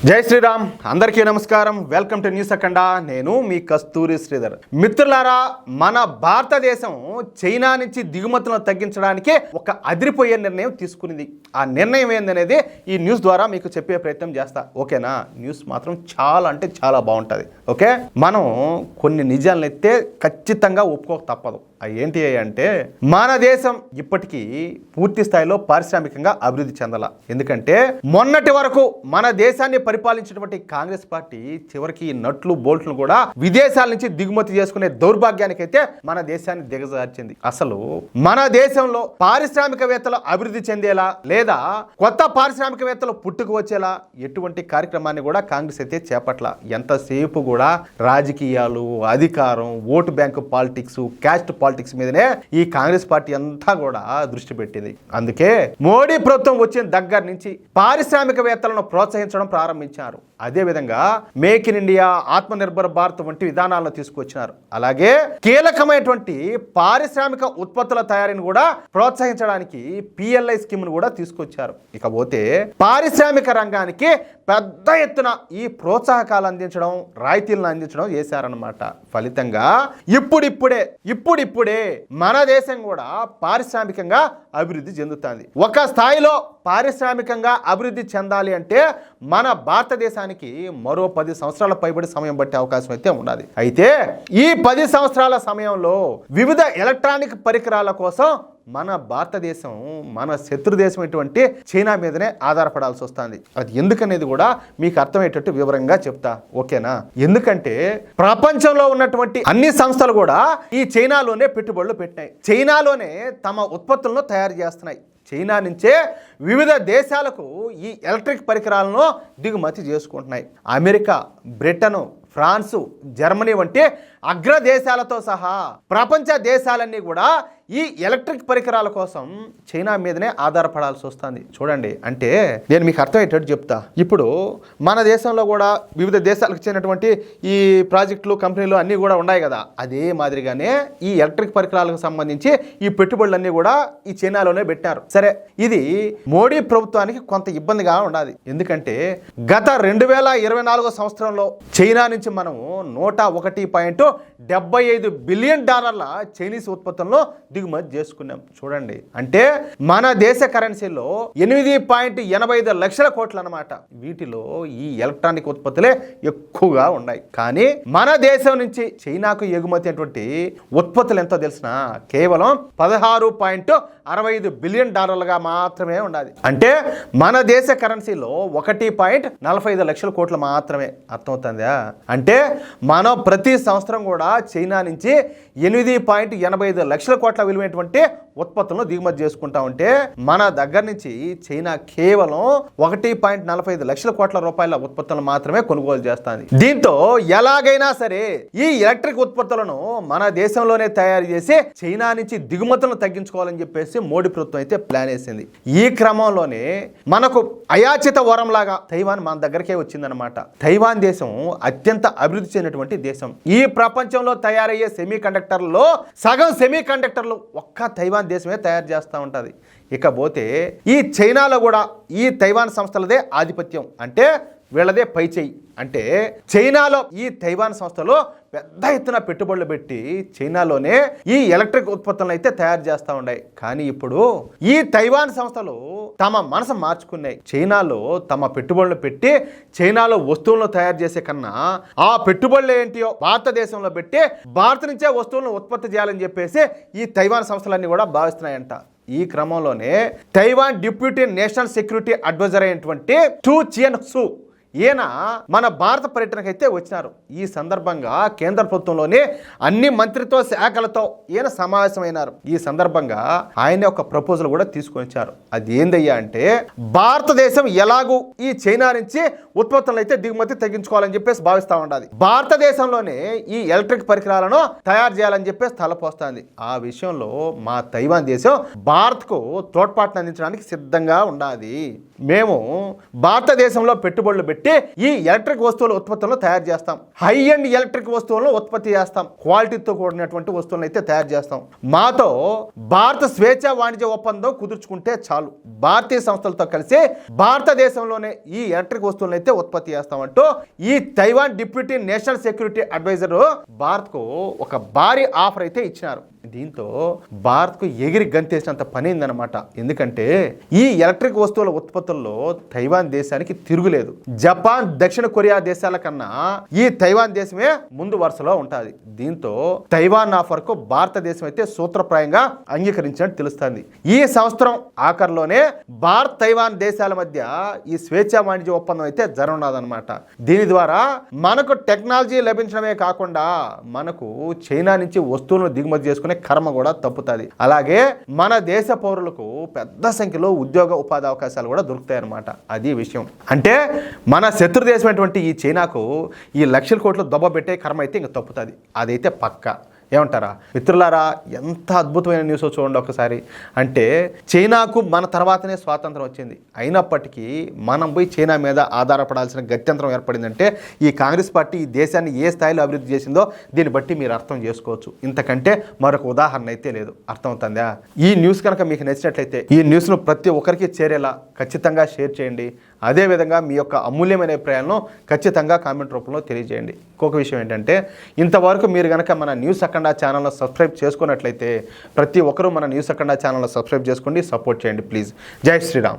జై శ్రీరామ్, అందరికీ నమస్కారం. వెల్కమ్ టు న్యూస్ అఖండ. నేను మీ కస్తూరి శ్రీధర్. మిత్రులారా, మన భారతదేశం చైనా నుంచి దిగుమతులను తగ్గించడానికి ఒక అదిరిపోయే నిర్ణయం తీసుకునింది. ఆ నిర్ణయం ఏందనేది ఈ న్యూస్ ద్వారా మీకు చెప్పే ప్రయత్నం చేస్తా. ఓకేనా? న్యూస్ మాత్రం చాలా అంటే చాలా బాగుంటుంది. ఓకే, మనం కొన్ని నిజాలను అయితే ఖచ్చితంగా ఒప్పుకోక తప్పదు. అవి ఏంటి అంటే, మన దేశం ఇప్పటికీ పూర్తి స్థాయిలో పారిశ్రామికంగా అభివృద్ధి చెందాల. ఎందుకంటే మొన్నటి వరకు మన దేశాన్ని పరిపాలించినటువంటి కాంగ్రెస్ పార్టీ చివరికి నట్లు బోల్ట్లు కూడా విదేశాల నుంచి దిగుమతి చేసుకునే దౌర్భాగ్యానికి అయితే మన దేశాన్ని దిగజార్చింది. అసలు మన దేశంలో పారిశ్రామికవేత్తలు అభివృద్ధి చెందేలా లేదా కొత్త పారిశ్రామికవేత్తలు పుట్టుకు వచ్చేలా ఎటువంటి కార్యక్రమాన్ని కూడా కాంగ్రెస్ అయితే చేపట్ల. ఎంతసేపు కూడా రాజకీయాలు, అధికారం, vote bank politics, caste politics మీదనే ఈ కాంగ్రెస్ పార్టీ అంతా కూడా దృష్టి పెట్టింది. అందుకే మోడీ ప్రభుత్వం వచ్చిన దగ్గర నుంచి పారిశ్రామికవేత్తలను ప్రోత్సహించడం ప్రారంభించారు. అదేవిధంగా మేక్ ఇన్ ఇండియా, ఆత్మ నిర్భర్ భారత్ వంటి విధానాలను తీసుకొచ్చినారు. అలాగే కీలకమైనటువంటి పారిశ్రామిక ఉత్పత్తుల తయారీని కూడా ప్రోత్సహించడానికి పిఎల్ఐ స్కీమ్ ను కూడా తీసుకొచ్చారు. ఇకపోతే పారిశ్రామిక రంగానికి పెద్ద ఎత్తున ఈ ప్రోత్సాహకాలు అందించడం, రాయితీలను అందించడం చేశారనమాట. ఫలితంగా ఇప్పుడిప్పుడే మన దేశం కూడా పారిశ్రామికంగా అభివృద్ధి చెందుతుంది. ఒక స్థాయిలో పారిశ్రామికంగా అభివృద్ధి చెందాలి అంటే మన భారతదేశానికి మరో 10 సంవత్సరాల పైబడి సమయం పట్టే అవకాశం అయితే ఉన్నది. అయితే ఈ 10 సంవత్సరాల సమయంలో వివిధ ఎలక్ట్రానిక్ పరికరాల కోసం మన భారతదేశం మన శత్రు దేశం ఎటువంటి చైనా మీదనే ఆధారపడాల్సి వస్తుంది. అది ఎందుకనేది కూడా మీకు అర్థమయ్యేటట్టు వివరంగా చెప్తా. ఓకేనా? ఎందుకంటే ప్రపంచంలో ఉన్నటువంటి అన్ని సంస్థలు కూడా ఈ చైనాలోనే పెట్టుబడులు పెట్టినాయి. చైనాలోనే తమ ఉత్పత్తులను తయారు చేస్తున్నాయి. చైనా నుంచే వివిధ దేశాలకు ఈ ఎలక్ట్రిక్ పరికరాలను దిగుమతి చేసుకుంటున్నాయి. అమెరికా, బ్రిటను, ఫ్రాన్సు, జర్మనీ వంటి అగ్ర దేశాలతో సహా ప్రపంచ దేశాలన్నీ కూడా ఈ ఎలక్ట్రిక్ పరికరాల కోసం చైనా మీదనే ఆధారపడాల్సి వస్తుంది. చూడండి, అంటే నేను మీకు అర్థమయ్యేటట్టు చెప్తా. ఇప్పుడు మన దేశంలో కూడా వివిధ దేశాలకు చెందినటువంటి ఈ ప్రాజెక్టులు, కంపెనీలు అన్నీ కూడా ఉన్నాయి కదా. అదే మాదిరిగానే ఈ ఎలక్ట్రిక్ పరికరాలకు సంబంధించి ఈ పెట్టుబడులన్నీ కూడా ఈ చైనాలోనే పెట్టారు. సరే, ఇది మోడీ ప్రభుత్వానికి కొంత ఇబ్బందిగా ఉండాలి. ఎందుకంటే గత 2024 సంవత్సరంలో చైనా నుంచి మనము $101.75 బిలియన్ చైనీస్ ఉత్పత్తులను దిగుమతి చేసుకున్నాం. చూడండి, అంటే మన దేశ కరెన్సీలో 8.85 లక్షల కోట్లు అన్నమాట. వీటిలో ఈ ఎలక్ట్రానిక్ ఉత్పత్తులే ఎక్కువగా ఉన్నాయి. కానీ మన దేశం నుంచి చైనాకు ఎగుమతి అయినటువంటి ఉత్పత్తులు ఎంతో తెలిసిన కేవలం $16.65 బిలియన్ మాత్రమే ఉండాలి. అంటే మన దేశ కరెన్సీలో 1.45 లక్షల కోట్లు మాత్రమే. అర్థమవుతుందా? అంటే మనం ప్రతి సంవత్సరం కూడా చైనా నుంచి 8.85 లక్షల కోట్ల విలువైనటువంటి ఉత్పత్తులను దిగుమతి చేసుకుంటా ఉంటే మన దగ్గర నుంచి చైనా కేవలం 1.45 లక్షల కోట్ల రూపాయల ఉత్పత్తులను మాత్రమే కొనుగోలు చేస్తుంది. దీంతో ఎలాగైనా సరే ఈ ఎలక్ట్రిక్ ఉత్పత్తులను మన దేశంలోనే తయారు చేసి చైనా నుంచి దిగుమతులను తగ్గించుకోవాలని చెప్పేసి మోడీ ప్రభుత్వం అయితే ప్లాన్ వేసింది. ఈ క్రమంలోనే మనకు అయాచిత వరంలాగా తైవాన్ మన దగ్గరకే వచ్చిందనమాట. తైవాన్ దేశం అత్యంత అభివృద్ధి చెందినటువంటి దేశం. ఈ ప్రపంచంలో తయారయ్యే సెమీ కండక్టర్లలో సగం సెమీ కండక్టర్లు ఒక్క తైవాన్ దేశమే తయారు చేస్తూ ఉంటుంది. ఇకపోతే ఈ చైనాలో కూడా ఈ తైవాన్ సంస్థలదే ఆధిపత్యం. అంటే వీళ్ళదే పై చెయ్యి. అంటే చైనాలో ఈ తైవాన్ సంస్థలు పెద్ద ఎత్తున పెట్టుబడులు పెట్టి చైనాలోనే ఈ ఎలక్ట్రిక్ ఉత్పత్తులను అయితే తయారు చేస్తూ ఉన్నాయి. కానీ ఇప్పుడు ఈ తైవాన్ సంస్థలు తమ మనసు మార్చుకున్నాయి. చైనాలో తమ పెట్టుబడులు పెట్టి చైనాలో వస్తువులను తయారు చేసే కన్నా ఆ పెట్టుబడులు ఏంటియో భారతదేశంలో పెట్టి భారత నుంచే వస్తువులను ఉత్పత్తి చేయాలని చెప్పేసి ఈ తైవాన్ సంస్థలన్నీ కూడా భావిస్తున్నాయంట. ఈ క్రమంలోనే Taiwan deputy national security adviser అయినటువంటి టు చియన్సు ఈయన మన భారత పర్యటనకైతే వచ్చినారు. ఈ సందర్భంగా కేంద్ర ప్రభుత్వంలోని అన్ని మంత్రిత్వ శాఖలతో ఈయన సమావేశమైనారు. ఈ సందర్భంగా ఆయన ఒక ప్రపోజల్ కూడా తీసుకొని వచ్చారు. అది ఏందయ్యా అంటే, భారతదేశం ఎలాగూ ఈ చైనా నుంచి ఉత్పత్తులను అయితే దిగుమతి తగ్గించుకోవాలని చెప్పేసి భావిస్తూ ఉండాలి. భారతదేశంలోనే ఈ ఎలక్ట్రిక్ పరికరాలను తయారు చేయాలని చెప్పేసి తలపోస్తుంది. ఆ విషయంలో మా తైవాన్ దేశం భారత్కు తోడ్పాటును అందించడానికి సిద్ధంగా ఉండాలి. మేము భారతదేశంలో పెట్టుబడులు పెట్టి ఈ ఎలక్ట్రిక్ వస్తువుల ఉత్పత్తులను తయారు చేస్తాం. హై అండ్ ఎలక్ట్రిక్ వస్తువులను ఉత్పత్తి చేస్తాం. క్వాలిటీతో కూడినటువంటి వస్తువులను అయితే తయారు చేస్తాం. మాతో భారత స్వేచ్ఛ వాణిజ్య ఒప్పందం కుదుర్చుకుంటే చాలు, భారతీయ సంస్థలతో కలిసి భారతదేశంలోనే ఈ ఎలక్ట్రిక్ వస్తువులను అయితే ఉత్పత్తి చేస్తామంటూ ఈ Taiwan deputy national security adviser భారత్కు ఒక భారీ ఆఫర్ అయితే ఇచ్చినారు. దీంతో భారత్కు ఎగిరి గంతేసినంత పని అయిందనమాట. ఎందుకంటే ఈ ఎలక్ట్రిక్ వస్తువుల ఉత్పత్తుల్లో తైవాన్ దేశానికి తిరుగులేదు. జపాన్, దక్షిణ కొరియా దేశాల కన్నా ఈ తైవాన్ దేశమే ముందు వరుసలో ఉంటుంది. దీంతో తైవాన్ ఆఫర్కు భారతదేశం అయితే సూత్రప్రాయంగా అంగీకరించినట్టు తెలుస్తుంది. ఈ సంవత్సరం ఆఖరిలోనే భారత్, తైవాన్ దేశాల మధ్య ఈ స్వేచ్ఛా వాణిజ్య ఒప్పందం అయితే జరగనున్నదన్నమాట. దీని ద్వారా మనకు టెక్నాలజీ లభించడమే కాకుండా మనకు చైనా నుంచి వస్తువులను దిగుమతి చేసుకునే కర్మ కూడా తప్పుతుంది. అలాగే మన దేశ పౌరులకు పెద్ద సంఖ్యలో ఉద్యోగ ఉపాధి అవకాశాలు కూడా దొరుకుతాయి అన్నమాట. అది విషయం. అంటే మన శత్రు దేశమైనటువంటి ఈ చైనాకు ఈ లక్షల కోట్లు దొబ్బబెట్టే కర్మ అయితే ఇంక తప్పుతుంది. అదైతే పక్కా. ఏమంటారా మిత్రులారా? ఎంత అద్భుతమైన న్యూస్ చూడండి ఒకసారి. అంటే చైనాకు మన తర్వాతనే స్వాతంత్రం వచ్చింది. అయినప్పటికీ మనం పోయి చైనా మీద ఆధారపడాల్సిన గత్యంతరం ఏర్పడిందంటే ఈ కాంగ్రెస్ పార్టీ ఈ దేశాన్ని ఏ స్థాయిలో అభివృద్ధి చేసిందో దీన్ని బట్టి మీరు అర్థం చేసుకోవచ్చు. ఇంతకంటే మరొక ఉదాహరణ అయితే లేదు. అర్థమవుతుందా? ఈ న్యూస్ కనుక మీకు నచ్చినట్లయితే ఈ న్యూస్ను ప్రతి ఒక్కరికి చేరేలా ఖచ్చితంగా షేర్ చేయండి. అదేవిధంగా మీ యొక్క అమూల్యమైన అభిప్రాయాలను ఖచ్చితంగా కామెంట్ రూపంలో తెలియజేయండి. ఇంకొక విషయం ఏంటంటే ఇంతవరకు మీరు కనుక మన న్యూస్ అఖండ ఛానల్ను సబ్స్క్రైబ్ చేసుకున్నట్లయితే ప్రతి ఒక్కరూ మన న్యూస్ అఖండ ఛానల్ను సబ్స్క్రైబ్ చేసుకోండి, సపోర్ట్ చేయండి ప్లీజ్. జై శ్రీరామ్.